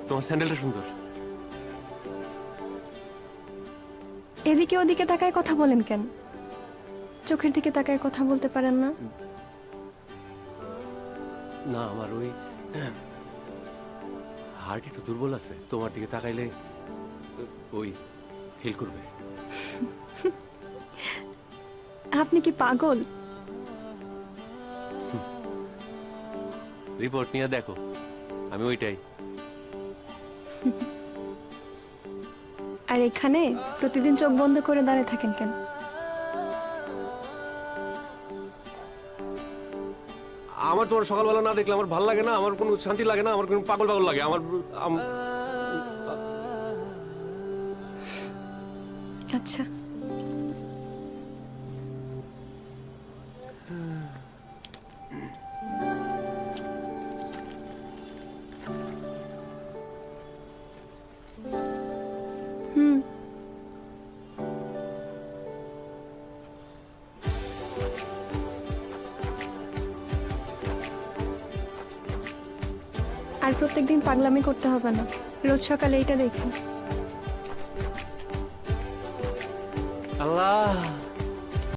তোমার স্যান্ডেলটা সুন্দর। এদিকে ওদিকে তাকায় কথা বলেন কেন? চোখের দিকে তাকায় কথা বলতে পারেন না? না, আমার ওই হার্ট একটু দুর্বল আছে, তোমার দিকে তাকাইলে ওই ফিল করবে। আপনি কি পাগল? রিপোর্ট নিয়ে দেখো, আমি ওইটাই। আর এখানে প্রতিদিন চোখ বন্ধ করে দাঁড়িয়ে থাকেন কেন? আমার তোমার সকালবেলা না দেখলে আমার ভালো লাগে না, আমার কোনো শান্তি লাগে না, আমার কোনো পাগল পাগল লাগে আমার। আচ্ছা, আর প্রত্যেকদিন পাগলামি করতে হবে না, রোজ সকালে এইটা দেখুন। আল্লাহ,